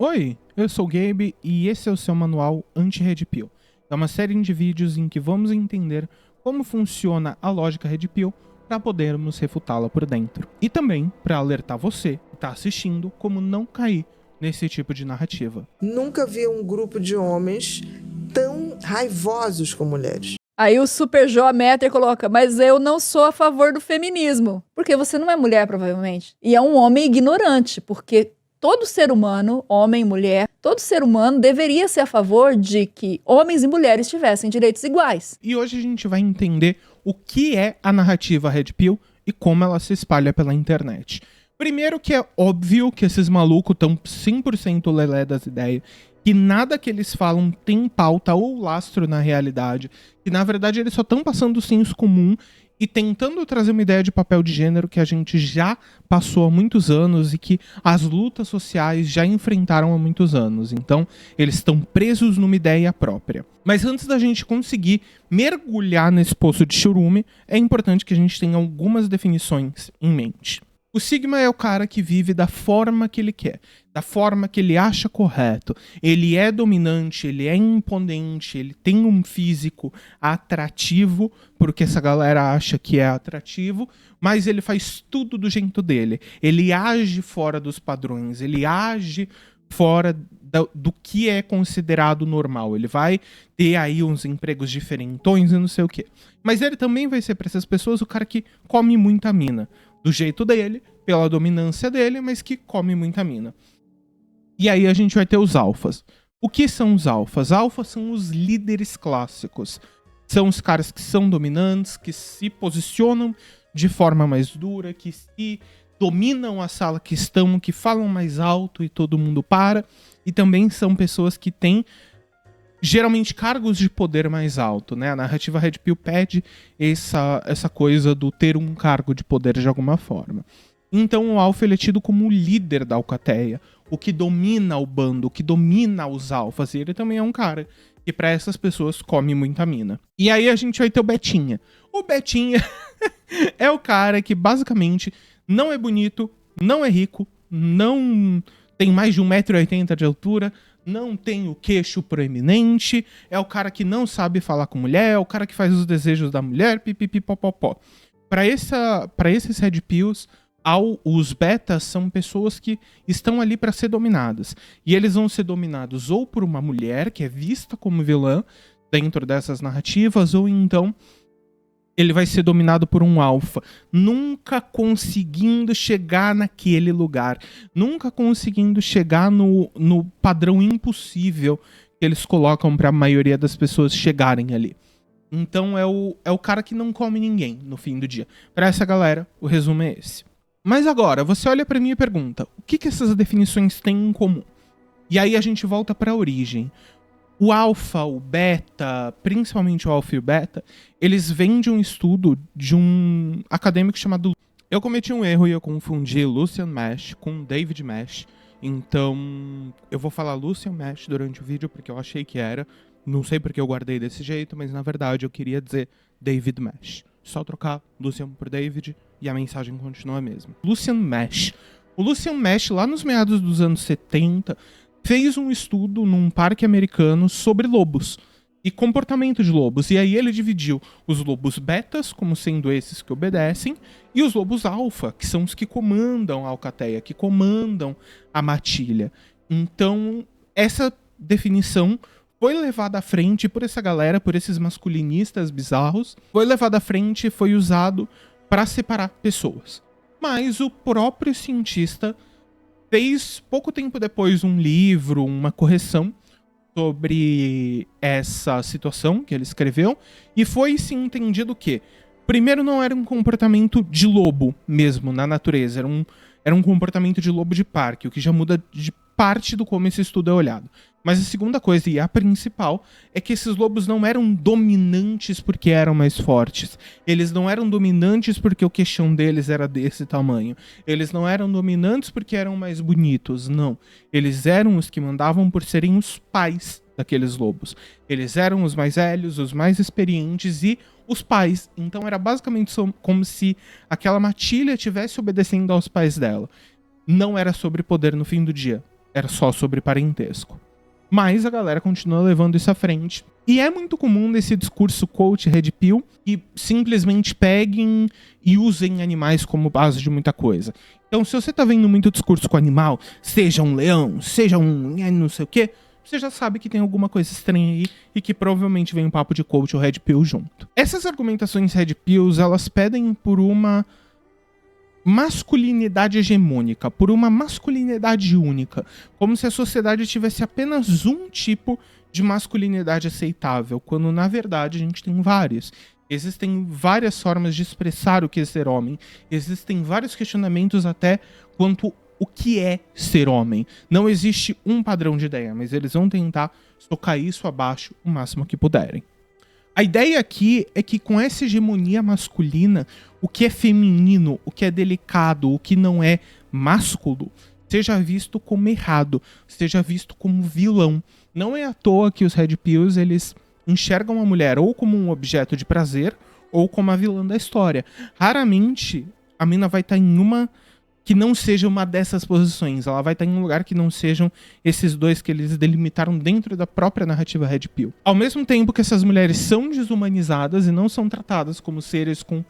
Oi, eu sou o Gabe e esse é o seu manual Anti-Red Pill. É uma série de vídeos em que vamos entender como funciona a lógica Red Pill para podermos refutá-la por dentro. E também para alertar você que está assistindo como não cair nesse tipo de narrativa. Nunca vi um grupo de homens tão raivosos com mulheres. Aí o Super Joameter coloca, mas eu não sou a favor do feminismo. Porque você não é mulher, provavelmente. E é um homem ignorante, porque todo ser humano, homem, mulher, todo ser humano deveria ser a favor de que homens e mulheres tivessem direitos iguais. E hoje a gente vai entender o que é a narrativa Red Pill e como ela se espalha pela internet. Primeiro que é óbvio que esses malucos estão 100% lelé das ideias, que nada que eles falam tem pauta ou lastro na realidade, que na verdade eles só estão passando o senso comum e tentando trazer uma ideia de papel de gênero que a gente já passou há muitos anos e que as lutas sociais já enfrentaram há muitos anos. Então, eles estão presos numa ideia própria. Mas antes da gente conseguir mergulhar nesse poço de churume, é importante que a gente tenha algumas definições em mente. O Sigma é o cara que vive da forma que ele quer, da forma que ele acha correto. Ele é dominante, ele é imponente, ele tem um físico atrativo, porque essa galera acha que é atrativo, mas ele faz tudo do jeito dele. Ele age fora dos padrões, ele age fora do que é considerado normal. Ele vai ter aí uns empregos diferentões e não sei o quê. Mas ele também vai ser para essas pessoas o cara que come muita mina. Do jeito dele, pela dominância dele, mas que come muita mina. E aí a gente vai ter os alfas. O que são os alfas? Alfas são os líderes clássicos. São os caras que são dominantes, que se posicionam de forma mais dura, que se dominam a sala que estão, que falam mais alto e todo mundo para. E também são pessoas que têm geralmente cargos de poder mais alto, né? A narrativa Red Pill pede essa coisa do ter um cargo de poder de alguma forma. Então o alfa ele é tido como o líder da alcateia, o que domina o bando, o que domina os alfas. E ele também é um cara que para essas pessoas come muita mina. E aí a gente vai ter o Betinha. O Betinha é o cara que basicamente não é bonito, não é rico, não tem mais de 1,80 m de altura, não tem o queixo proeminente, é o cara que não sabe falar com mulher, é o cara que faz os desejos da mulher, pipipipopopó. Para esses Red Pills, os betas são pessoas que estão ali para ser dominadas. E eles vão ser dominados ou por uma mulher, que é vista como vilã dentro dessas narrativas, ou então ele vai ser dominado por um alfa, nunca conseguindo chegar naquele lugar, nunca conseguindo chegar no padrão impossível que eles colocam para a maioria das pessoas chegarem ali. Então é o cara que não come ninguém no fim do dia. Para essa galera, o resumo é esse. Mas agora, você olha para mim e pergunta, o que essas definições têm em comum? E aí a gente volta para a origem. O alfa, o beta, principalmente o alfa e o beta, eles vêm de um estudo de um acadêmico chamado... Eu cometi um erro e eu confundi Lucian Mesh com David Mesh. Então, eu vou falar Lucian Mesh durante o vídeo porque eu achei que era. Não sei porque eu guardei desse jeito, mas na verdade eu queria dizer David Mesh. Só trocar Lucian por David e a mensagem continua a mesma. Lucian Mesh. O Lucian Mesh, lá nos meados dos anos 70... fez um estudo num parque americano sobre lobos e comportamento de lobos. E aí ele dividiu os lobos betas, como sendo esses que obedecem, e os lobos alfa, que são os que comandam a alcateia, que comandam a matilha. Então, essa definição foi levada à frente por essa galera, por esses masculinistas bizarros, foi levada à frente e foi usado para separar pessoas. Mas o próprio cientista fez, pouco tempo depois, um livro, uma correção sobre essa situação que ele escreveu, e foi sim entendido que, primeiro, não era um comportamento de lobo mesmo, na natureza, era um comportamento de lobo de parque, o que já muda de parte do como esse estudo é olhado. Mas a segunda coisa, e a principal, é que esses lobos não eram dominantes porque eram mais fortes. Eles não eram dominantes porque o queixão deles era desse tamanho. Eles não eram dominantes porque eram mais bonitos, não. Eles eram os que mandavam por serem os pais daqueles lobos. Eles eram os mais velhos, os mais experientes e os pais. Então era basicamente como se aquela matilha estivesse obedecendo aos pais dela. Não era sobre poder no fim do dia. era só sobre parentesco. Mas a galera continua levando isso à frente. E é muito comum nesse discurso coach Red Pill que simplesmente peguem e usem animais como base de muita coisa. Então, se você tá vendo muito discurso com animal, seja um leão, seja um não sei o quê, você já sabe que tem alguma coisa estranha aí e que provavelmente vem um papo de coach ou Red Pill junto. Essas argumentações Red Pills, elas pedem por uma masculinidade hegemônica, por uma masculinidade única, como se a sociedade tivesse apenas um tipo de masculinidade aceitável, quando na verdade a gente tem vários. Existem várias formas de expressar o que é ser homem, existem vários questionamentos até quanto o que é ser homem. Não existe um padrão de ideia, mas eles vão tentar socar isso abaixo o máximo que puderem. A ideia aqui é que com essa hegemonia masculina, o que é feminino, o que é delicado, o que não é másculo, seja visto como errado, seja visto como vilão. Não é à toa que os Red Pills, eles enxergam a mulher ou como um objeto de prazer ou como a vilã da história. Raramente a mina vai estar em uma que não seja uma dessas posições. Ela vai estar em um lugar que não sejam esses dois que eles delimitaram dentro da própria narrativa Red Pill. Ao mesmo tempo que essas mulheres são desumanizadas e não são tratadas como seres com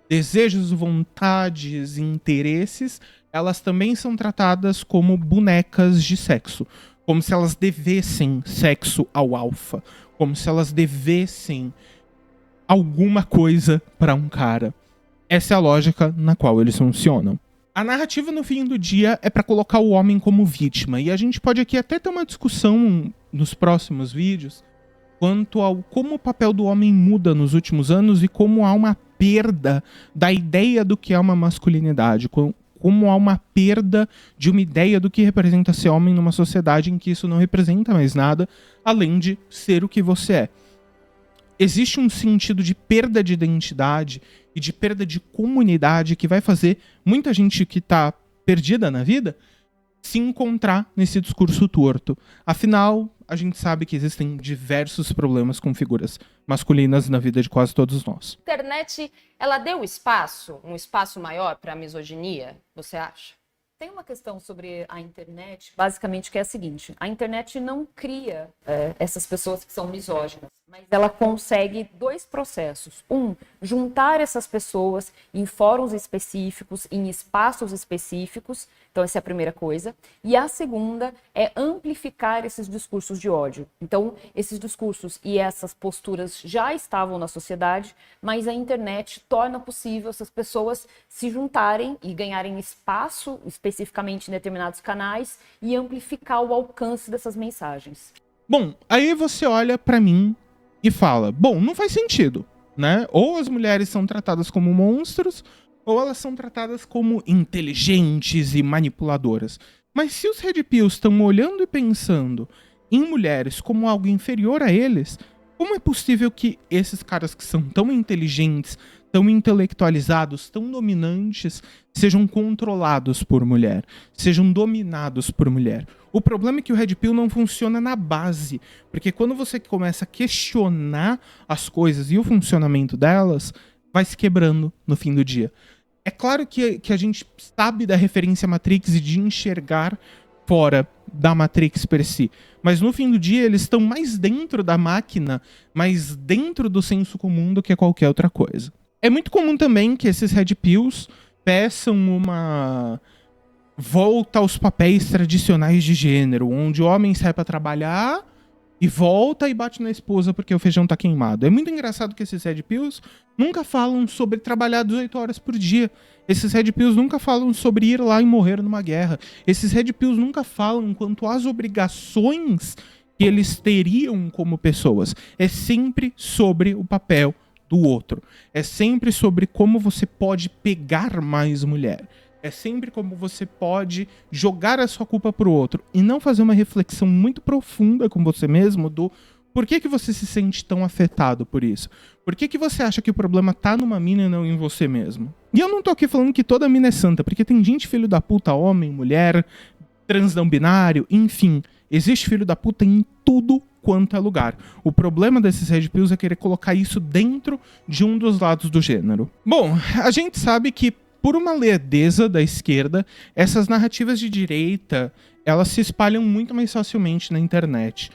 desejos, vontades e interesses, elas também são tratadas como bonecas de sexo. Como se elas devessem sexo ao alfa. Como se elas devessem alguma coisa para um cara. Essa é a lógica na qual eles funcionam. A narrativa no fim do dia é para colocar o homem como vítima. E a gente pode aqui até ter uma discussão nos próximos vídeos quanto ao como o papel do homem muda nos últimos anos e como há uma perda da ideia do que é uma masculinidade. Como há uma perda de uma ideia do que representa ser homem numa sociedade em que isso não representa mais nada, além de ser o que você é. Existe um sentido de perda de identidade e de perda de comunidade que vai fazer muita gente que está perdida na vida se encontrar nesse discurso torto. Afinal, a gente sabe que existem diversos problemas com figuras masculinas na vida de quase todos nós. A internet, ela deu um espaço maior para a misoginia, você acha? Tem uma questão sobre a internet, basicamente, que é a seguinte: a internet não cria essas pessoas que são misóginas, mas ela consegue dois processos. Juntar essas pessoas em fóruns específicos, em espaços específicos. Então, essa é a primeira coisa. E a segunda é amplificar esses discursos de ódio. Então, esses discursos e essas posturas já estavam na sociedade, mas a internet torna possível essas pessoas se juntarem e ganharem espaço, especificamente em determinados canais, e amplificar o alcance dessas mensagens. Bom, aí você olha pra mim e fala, bom, não faz sentido, né? Ou as mulheres são tratadas como monstros, ou elas são tratadas como inteligentes e manipuladoras. Mas se os Red Pills estão olhando e pensando em mulheres como algo inferior a eles, como é possível que esses caras que são tão inteligentes, tão intelectualizados, tão dominantes, sejam controlados por mulher, sejam dominados por mulher? O problema é que o Red Pill não funciona na base, porque quando você começa a questionar as coisas e o funcionamento delas, vai se quebrando no fim do dia. É claro que a gente sabe da referência Matrix e de enxergar fora da Matrix per si, mas no fim do dia eles estão mais dentro da máquina, mais dentro do senso comum do que qualquer outra coisa. É muito comum também que esses Red Pills peçam uma volta aos papéis tradicionais de gênero, onde o homem sai pra trabalhar e volta e bate na esposa porque o feijão tá queimado. É muito engraçado que esses Red Pills nunca falam sobre trabalhar 18 horas por dia. Esses Red Pills nunca falam sobre ir lá e morrer numa guerra. Esses Red Pills nunca falam quanto às obrigações que eles teriam como pessoas. É sempre sobre o papel do outro. É sempre sobre como você pode pegar mais mulher. É sempre como você pode jogar a sua culpa pro outro e não fazer uma reflexão muito profunda com você mesmo do por que você se sente tão afetado por isso? Por que você acha que o problema tá numa mina e não em você mesmo? E eu não tô aqui falando que toda mina é santa, porque tem gente filho da puta, homem, mulher, trans não binário, enfim. Existe filho da puta em tudo quanto é lugar. O problema desses Red Pills é querer colocar isso dentro de um dos lados do gênero. Bom, a gente sabe que por uma lerdeza da esquerda, essas narrativas de direita, elas se espalham muito mais facilmente na internet.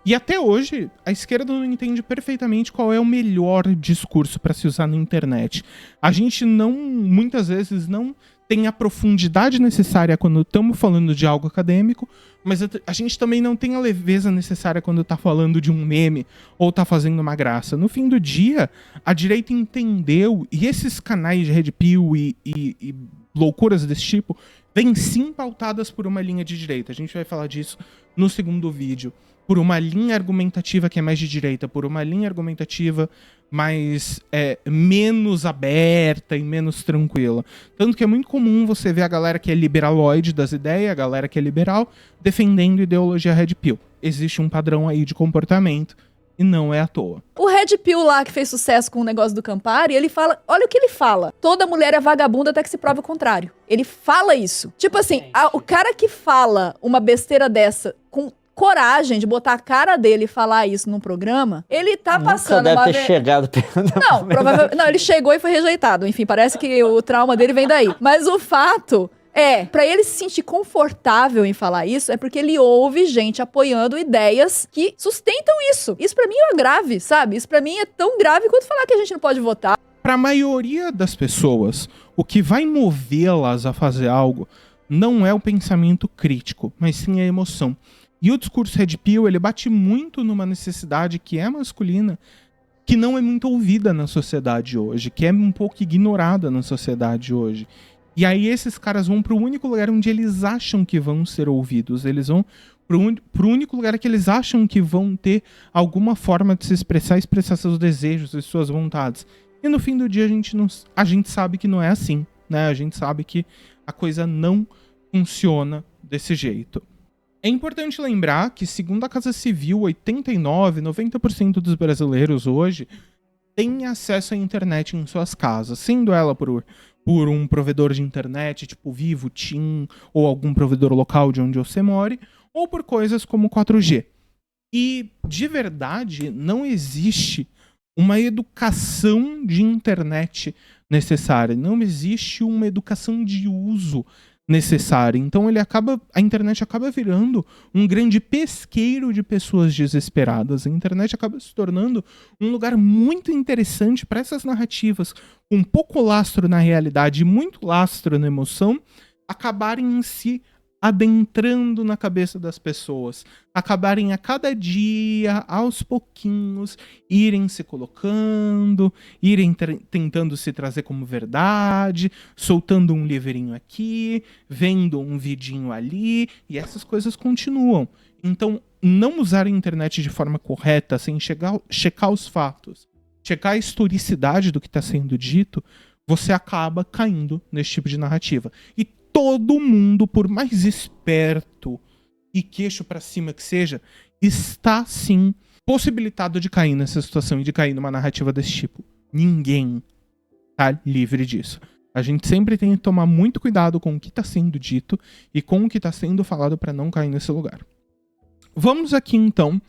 E até hoje, a esquerda não entende perfeitamente qual é o melhor discurso para se usar na internet. A gente muitas vezes não tem a profundidade necessária quando estamos falando de algo acadêmico, mas a gente também não tem a leveza necessária quando está falando de um meme ou está fazendo uma graça. No fim do dia, a direita entendeu, e esses canais de Red Pill e loucuras desse tipo vêm sim pautadas por uma linha de direita. A gente vai falar disso no segundo vídeo. Por uma linha argumentativa que é mais de direita, por uma linha argumentativa mais menos aberta e menos tranquila. Tanto que é muito comum você ver a galera que é liberaloide das ideias, a galera que é liberal, defendendo ideologia Red Pill. Existe um padrão aí de comportamento e não é à toa. O Red Pill lá, que fez sucesso com o negócio do Campari, ele fala... Olha o que ele fala. Toda mulher é vagabunda até que se prove o contrário. Ele fala isso. Tipo assim, o cara que fala uma besteira dessa com coragem de botar a cara dele e falar isso num programa, ele tá passando deve ter chegado perto. Não, provavelmente. Não, ele chegou e foi rejeitado. Enfim, parece que o trauma dele vem daí. Mas o fato pra ele se sentir confortável em falar isso, é porque ele ouve gente apoiando ideias que sustentam isso. Isso pra mim é grave, sabe? Isso pra mim é tão grave quanto falar que a gente não pode votar. Pra maioria das pessoas, o que vai movê-las a fazer algo não é o pensamento crítico, mas sim a emoção. E o discurso Red Pill, ele bate muito numa necessidade que é masculina, que não é muito ouvida na sociedade hoje, que é um pouco ignorada na sociedade hoje. E aí esses caras vão pro único lugar onde eles acham que vão ser ouvidos. Eles vão pro único lugar que eles acham que vão ter alguma forma de se expressar seus desejos e suas vontades. E no fim do dia a gente sabe que não é assim, né? A gente sabe que a coisa não funciona desse jeito. É importante lembrar que, segundo a Casa Civil, 90% dos brasileiros hoje têm acesso à internet em suas casas, sendo ela por um provedor de internet, tipo Vivo, TIM, ou algum provedor local de onde você more, ou por coisas como 4G. E, de verdade, não existe uma educação de internet necessária, não existe uma educação de uso necessária. Então a internet acaba virando um grande pesqueiro de pessoas desesperadas. A internet acaba se tornando um lugar muito interessante para essas narrativas com pouco lastro na realidade e muito lastro na emoção acabarem em si adentrando na cabeça das pessoas, acabarem a cada dia, aos pouquinhos, irem se colocando, irem tentando se trazer como verdade, soltando um livrinho aqui, vendo um vidinho ali, e essas coisas continuam. Então, não usar a internet de forma correta, sem checar os fatos, checar a historicidade do que está sendo dito, você acaba caindo nesse tipo de narrativa. E todo mundo, por mais esperto e queixo pra cima que seja, está sim possibilitado de cair nessa situação e de cair numa narrativa desse tipo. Ninguém tá livre disso. A gente sempre tem que tomar muito cuidado com o que está sendo dito e com o que está sendo falado para não cair nesse lugar. Vamos aqui então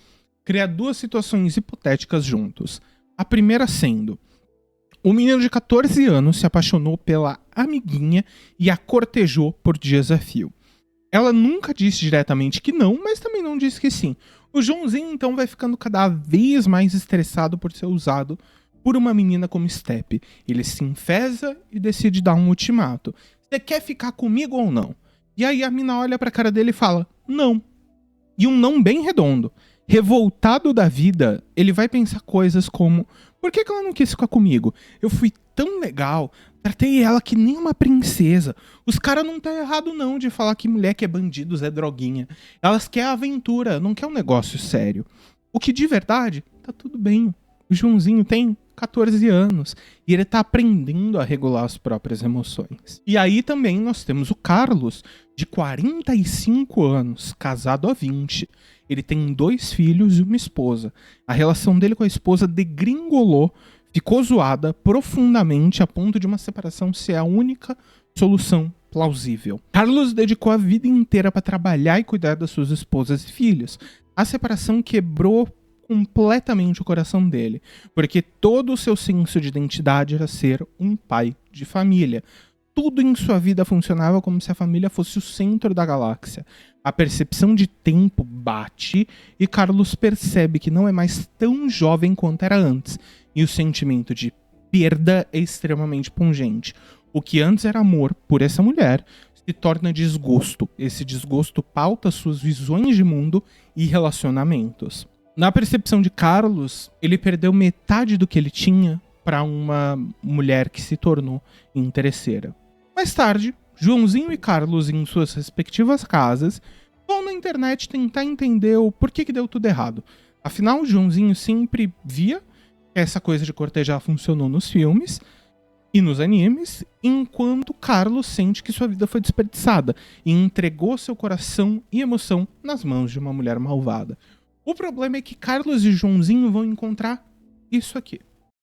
criar duas situações hipotéticas juntos. A primeira sendo: o menino de 14 anos se apaixonou pela amiguinha e a cortejou por dias a fio. Ela nunca disse diretamente que não, mas também não disse que sim. O Joãozinho então vai ficando cada vez mais estressado por ser usado por uma menina como Step. Ele se enfesa e decide dar um ultimato. Você quer ficar comigo ou não? E aí a mina olha pra cara dele e fala, não. E um não bem redondo. Revoltado da vida, ele vai pensar coisas como: por que ela não quis ficar comigo? Eu fui tão legal, tratei ela que nem uma princesa. Os caras não tá errado não de falar que mulher que é bandido é droguinha. Elas querem aventura, não quer um negócio sério. O que de verdade, tá tudo bem. O Joãozinho tem 14 anos e ele tá aprendendo a regular as próprias emoções. E aí também nós temos o Carlos, de 45 anos, casado há 20. Ele tem 2 filhos e uma esposa. A relação dele com a esposa degringolou, ficou zoada profundamente a ponto de uma separação ser a única solução plausível. Carlos dedicou a vida inteira para trabalhar e cuidar das suas esposas e filhos. A separação quebrou completamente o coração dele, porque todo o seu senso de identidade era ser um pai de família. tudo em sua vida funcionava como se a família fosse o centro da galáxia. A percepção de tempo bate e Carlos percebe que não é mais tão jovem quanto era antes. E o sentimento de perda é extremamente pungente. O que antes era amor por essa mulher se torna desgosto. Esse desgosto pauta suas visões de mundo e relacionamentos. Na percepção de Carlos, ele perdeu metade do que ele tinha para uma mulher que se tornou interesseira. Mais tarde, Joãozinho e Carlos, em suas respectivas casas, vão na internet tentar entender o porquê que deu tudo errado. Afinal, Joãozinho sempre via que essa coisa de cortejar funcionou nos filmes e nos animes, enquanto Carlos sente que sua vida foi desperdiçada e entregou seu coração e emoção nas mãos de uma mulher malvada. O problema é que Carlos e Joãozinho vão encontrar isso aqui.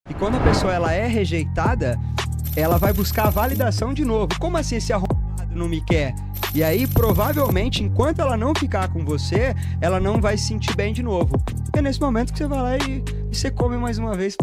E quando a pessoa ela é rejeitada, ela vai buscar a validação de novo. Como assim esse arrombado não me quer? E aí, provavelmente, enquanto ela não ficar com você, ela não vai se sentir bem de novo. É nesse momento que você vai lá e você come mais uma vez.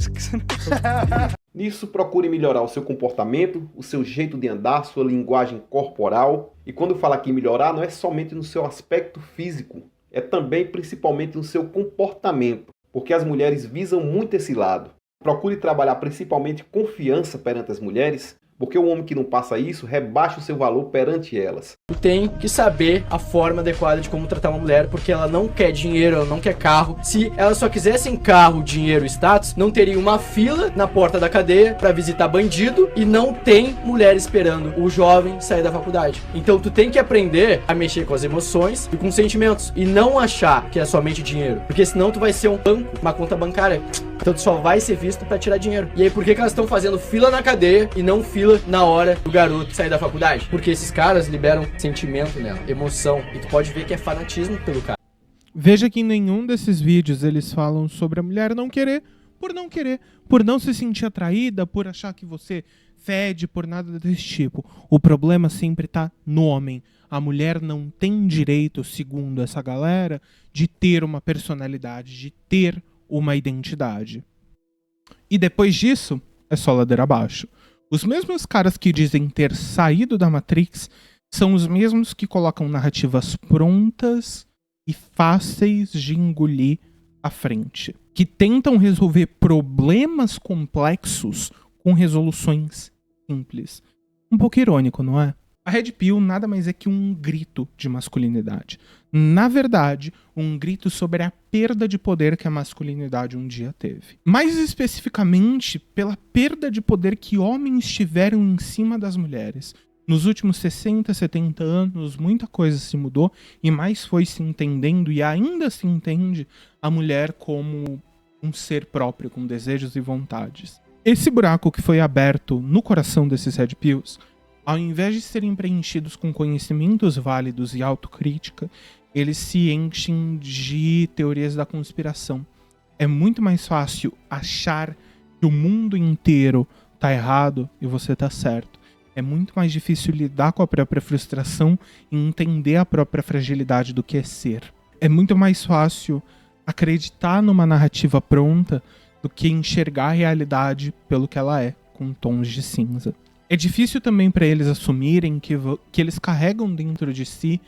Nisso, procure melhorar o seu comportamento, o seu jeito de andar, sua linguagem corporal. E quando eu falo aqui melhorar, não é somente no seu aspecto físico, é também principalmente no seu comportamento, porque as mulheres visam muito esse lado. Procure trabalhar principalmente confiança perante as mulheres, porque o homem que não passa isso rebaixa o seu valor perante elas. Tu tem que saber a forma adequada de como tratar uma mulher, porque ela não quer dinheiro, ela não quer carro. Se ela só quisesse carro, dinheiro e status, não teria uma fila na porta da cadeia pra visitar bandido e não tem mulher esperando o jovem sair da faculdade. Então tu tem que aprender a mexer com as emoções e com os sentimentos e não achar que é somente dinheiro, porque senão tu vai ser um banco, uma conta bancária. Então tu só vai ser visto pra tirar dinheiro. E aí por que elas estão fazendo fila na cadeia e não fila na hora do garoto sair da faculdade? Porque esses caras liberam sentimento nela, emoção. E tu pode ver que é fanatismo pelo cara. Veja que em nenhum desses vídeos eles falam sobre a mulher não querer, por não se sentir atraída, por achar que você fede, por nada desse tipo. O problema sempre tá no homem. A mulher não tem direito, segundo essa galera, de ter uma personalidade, de ter uma identidade. E depois disso, é só ladeira abaixo. Os mesmos caras que dizem ter saído da Matrix são os mesmos que colocam narrativas prontas e fáceis de engolir à frente, que tentam resolver problemas complexos com resoluções simples. Um pouco irônico, não é? A Red Pill nada mais é que um grito de masculinidade. Na verdade, um grito sobre a perda de poder que a masculinidade um dia teve. Mais especificamente, pela perda de poder que homens tiveram em cima das mulheres. Nos últimos 60, 70 anos, muita coisa se mudou e mais foi se entendendo, e ainda se entende, a mulher como um ser próprio, com desejos e vontades. Esse buraco que foi aberto no coração desses Red Pills, ao invés de serem preenchidos com conhecimentos válidos e autocrítica, eles se enchem de teorias da conspiração. É muito mais fácil achar que o mundo inteiro tá errado e você tá certo. É muito mais difícil lidar com a própria frustração e entender a própria fragilidade do que é ser. É muito mais fácil acreditar numa narrativa pronta do que enxergar a realidade pelo que ela é, com tons de cinza. É difícil também para eles assumirem que eles carregam dentro de si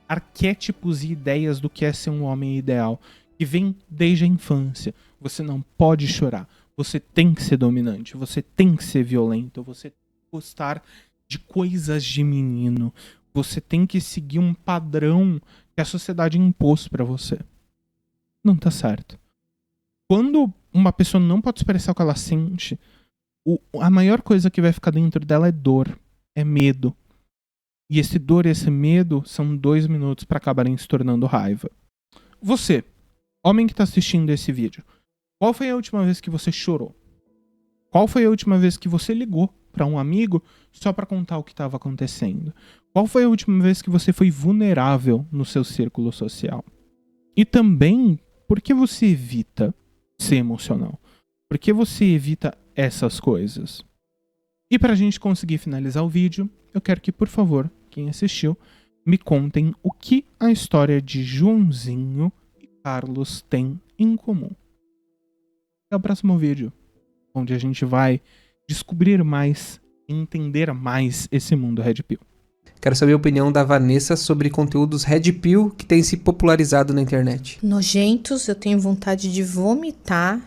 arquétipos e ideias do que é ser um homem ideal, que vem desde a infância. Você não pode chorar, você tem que ser dominante, você tem que ser violento, você tem que gostar de coisas de menino, você tem que seguir um padrão que a sociedade impôs para você. Não tá certo. Quando uma pessoa não pode expressar o que ela sente, a maior coisa que vai ficar dentro dela é dor, é medo. E esse dor e esse medo são 2 minutos para acabarem se tornando raiva. Você, homem que está assistindo esse vídeo, qual foi a última vez que você chorou? Qual foi a última vez que você ligou para um amigo só para contar o que estava acontecendo? Qual foi a última vez que você foi vulnerável no seu círculo social? E também, por que você evita ser emocional? Por que você evita essas coisas? E pra gente conseguir finalizar o vídeo, eu quero que, por favor, quem assistiu, me contem o que a história de Joãozinho e Carlos tem em comum. Até o próximo vídeo, onde a gente vai descobrir mais entender mais esse mundo Red Pill. Quero saber a opinião da Vanessa sobre conteúdos Red Pill que têm se popularizado na internet. Nojentos, eu tenho vontade de vomitar.